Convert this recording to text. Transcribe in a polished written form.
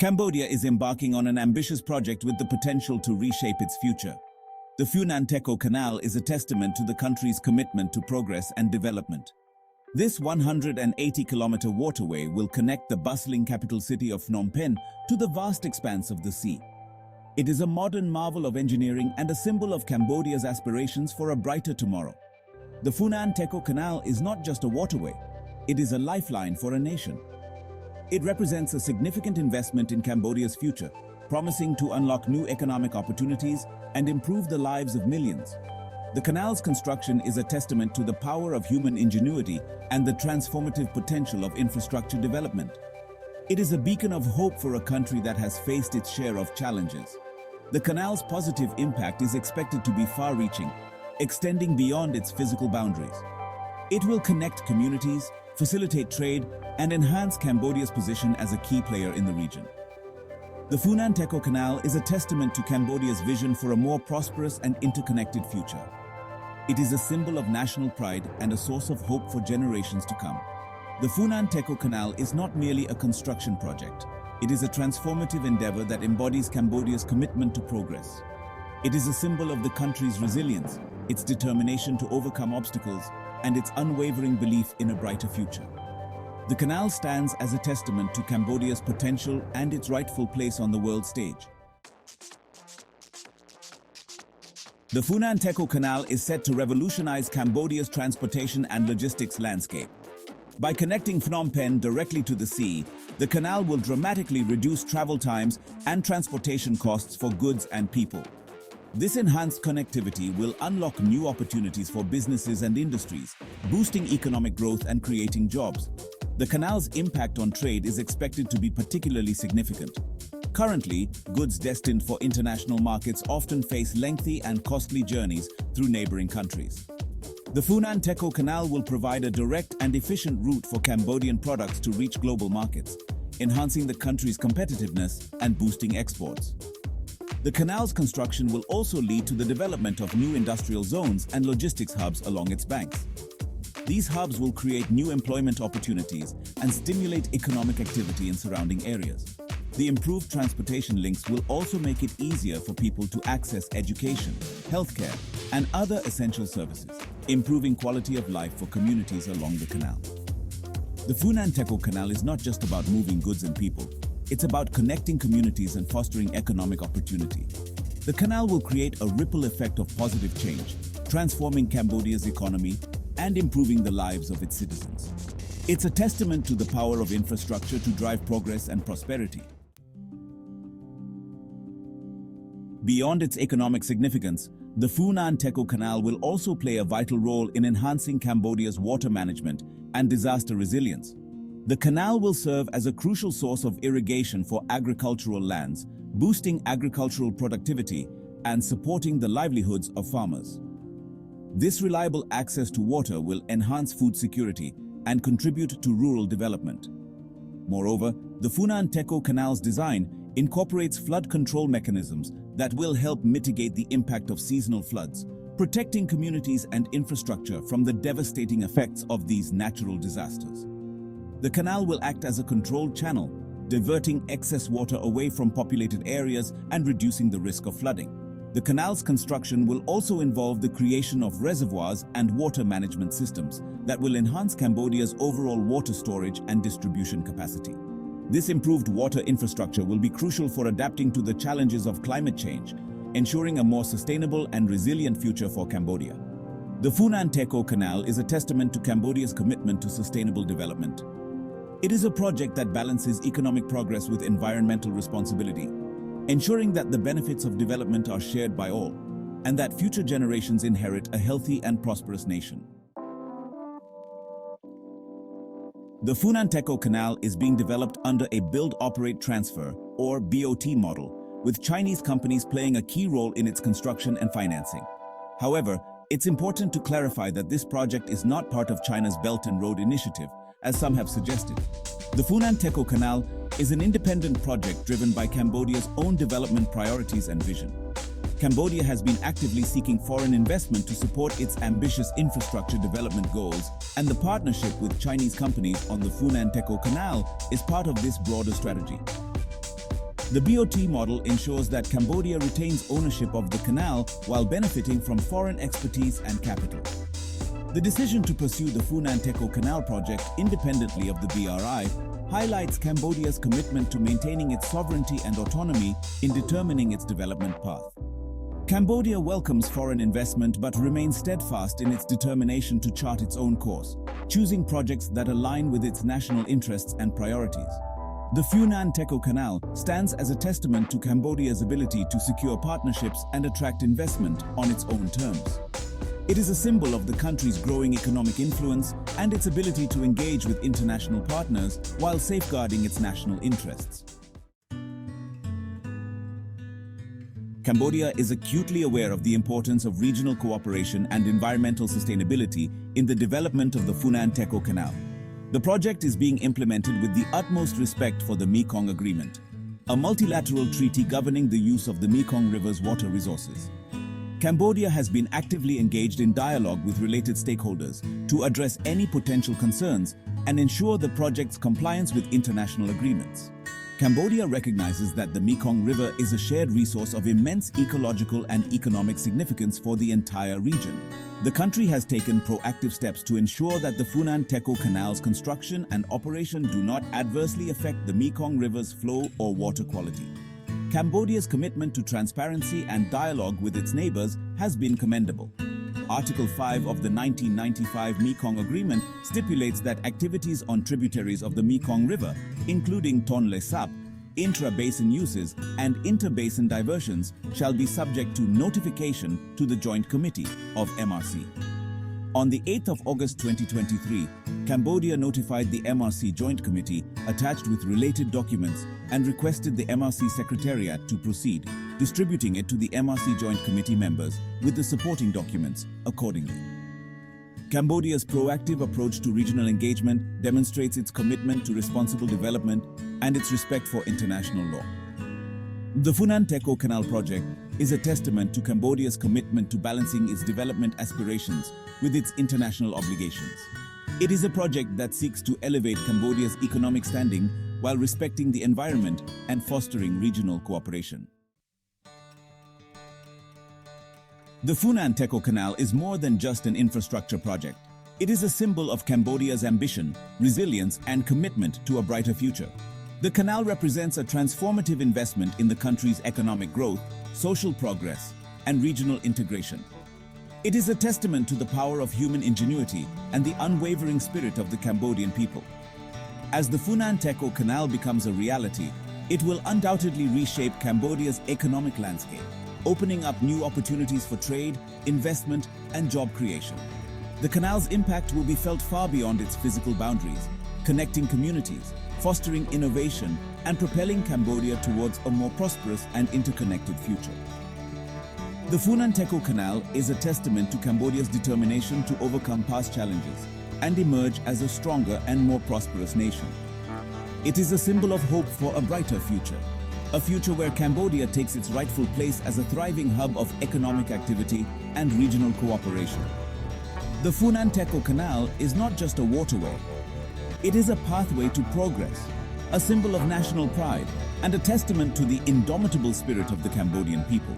Cambodia is embarking on an ambitious project with the potential to reshape its future. The Funan Techo Canal is a testament to the country's commitment to progress and development. This 180-kilometer waterway will connect the bustling capital city of Phnom Penh to the vast expanse of the sea. It is a modern marvel of engineering and a symbol of Cambodia's aspirations for a brighter tomorrow. The Funan Techo Canal is not just a waterway, it is a lifeline for a nation. It represents a significant investment in Cambodia's future, promising to unlock new economic opportunities and improve the lives of millions. The canal's construction is a testament to the power of human ingenuity and the transformative potential of infrastructure development. It is a beacon of hope for a country that has faced its share of challenges. The canal's positive impact is expected to be far-reaching, extending beyond its physical boundaries. It will connect communities, facilitate trade, and enhance Cambodia's position as a key player in the region. The Funan Techo Canal is a testament to Cambodia's vision for a more prosperous and interconnected future. It is a symbol of national pride and a source of hope for generations to come. The Funan Techo Canal is not merely a construction project. It is a transformative endeavor that embodies Cambodia's commitment to progress. It is a symbol of the country's resilience, its determination to overcome obstacles, and its unwavering belief in a brighter future. The canal stands as a testament to Cambodia's potential and its rightful place on the world stage. The Funan Techo Canal is set to revolutionize Cambodia's transportation and logistics landscape. By connecting Phnom Penh directly to the sea, the canal will dramatically reduce travel times and transportation costs for goods and people. This enhanced connectivity will unlock new opportunities for businesses and industries, boosting economic growth and creating jobs. The canal's impact on trade is expected to be particularly significant. Currently, goods destined for international markets often face lengthy and costly journeys through neighboring countries. The Funan Techo Canal will provide a direct and efficient route for Cambodian products to reach global markets, enhancing the country's competitiveness and boosting exports. The canal's construction will also lead to the development of new industrial zones and logistics hubs along its banks. These hubs will create new employment opportunities and stimulate economic activity in surrounding areas. The improved transportation links will also make it easier for people to access education, healthcare, and other essential services, improving quality of life for communities along the canal. The Funan Techo Canal is not just about moving goods and people. It's about connecting communities and fostering economic opportunity. The canal will create a ripple effect of positive change, transforming Cambodia's economy and improving the lives of its citizens. It's a testament to the power of infrastructure to drive progress and prosperity. Beyond its economic significance, the Funan Techo Canal will also play a vital role in enhancing Cambodia's water management and disaster resilience. The canal will serve as a crucial source of irrigation for agricultural lands, boosting agricultural productivity and supporting the livelihoods of farmers. This reliable access to water will enhance food security and contribute to rural development. Moreover, the Funan Techo Canal's design incorporates flood control mechanisms that will help mitigate the impact of seasonal floods, protecting communities and infrastructure from the devastating effects of these natural disasters. The canal will act as a controlled channel, diverting excess water away from populated areas and reducing the risk of flooding. The canal's construction will also involve the creation of reservoirs and water management systems that will enhance Cambodia's overall water storage and distribution capacity. This improved water infrastructure will be crucial for adapting to the challenges of climate change, ensuring a more sustainable and resilient future for Cambodia. The Funan Techo Canal is a testament to Cambodia's commitment to sustainable development. It is a project that balances economic progress with environmental responsibility, ensuring that the benefits of development are shared by all, and that future generations inherit a healthy and prosperous nation. The Funan Techo Canal is being developed under a Build-Operate-Transfer, or BOT model, with Chinese companies playing a key role in its construction and financing. However, it's important to clarify that this project is not part of China's Belt and Road Initiative, as some have suggested. The Funan Techo Canal is an independent project driven by Cambodia's own development priorities and vision. Cambodia has been actively seeking foreign investment to support its ambitious infrastructure development goals, and the partnership with Chinese companies on the Funan Techo Canal is part of this broader strategy. The BOT model ensures that Cambodia retains ownership of the canal while benefiting from foreign expertise and capital. The decision to pursue the Funan Techo Canal project independently of the BRI highlights Cambodia's commitment to maintaining its sovereignty and autonomy in determining its development path. Cambodia welcomes foreign investment but remains steadfast in its determination to chart its own course, choosing projects that align with its national interests and priorities. The Funan Techo Canal stands as a testament to Cambodia's ability to secure partnerships and attract investment on its own terms. It is a symbol of the country's growing economic influence and its ability to engage with international partners while safeguarding its national interests. Cambodia is acutely aware of the importance of regional cooperation and environmental sustainability in the development of the Funan Techo Canal. The project is being implemented with the utmost respect for the Mekong Agreement, a multilateral treaty governing the use of the Mekong River's water resources. Cambodia has been actively engaged in dialogue with related stakeholders to address any potential concerns and ensure the project's compliance with international agreements. Cambodia recognizes that the Mekong River is a shared resource of immense ecological and economic significance for the entire region. The country has taken proactive steps to ensure that the Funan Techo Canal's construction and operation do not adversely affect the Mekong River's flow or water quality. Cambodia's commitment to transparency and dialogue with its neighbors has been commendable. Article 5 of the 1995 Mekong Agreement stipulates that activities on tributaries of the Mekong River, including Tonle Sap, intra-basin uses, and inter-basin diversions, shall be subject to notification to the Joint Committee of MRC. On the 8th of August 2023, Cambodia notified the MRC Joint Committee attached with related documents and requested the MRC Secretariat to proceed, distributing it to the MRC Joint Committee members with the supporting documents accordingly. Cambodia's proactive approach to regional engagement demonstrates its commitment to responsible development and its respect for international law. The Funan Techo Canal project is a testament to Cambodia's commitment to balancing its development aspirations with its international obligations. It is a project that seeks to elevate Cambodia's economic standing while respecting the environment and fostering regional cooperation. The Funan Techo Canal is more than just an infrastructure project. It is a symbol of Cambodia's ambition, resilience, and commitment to a brighter future. The canal represents a transformative investment in the country's economic growth, social progress, and regional integration. It is a testament to the power of human ingenuity and the unwavering spirit of the Cambodian people. As the Funan Techo Canal becomes a reality, it will undoubtedly reshape Cambodia's economic landscape, opening up new opportunities for trade, investment, and job creation. The canal's impact will be felt far beyond its physical boundaries, connecting communities, fostering innovation, and propelling Cambodia towards a more prosperous and interconnected future. The Funan Techo Canal is a testament to Cambodia's determination to overcome past challenges and emerge as a stronger and more prosperous nation. It is a symbol of hope for a brighter future, a future where Cambodia takes its rightful place as a thriving hub of economic activity and regional cooperation. The Funan Techo Canal is not just a waterway. It is a pathway to progress, a symbol of national pride, and a testament to the indomitable spirit of the Cambodian people.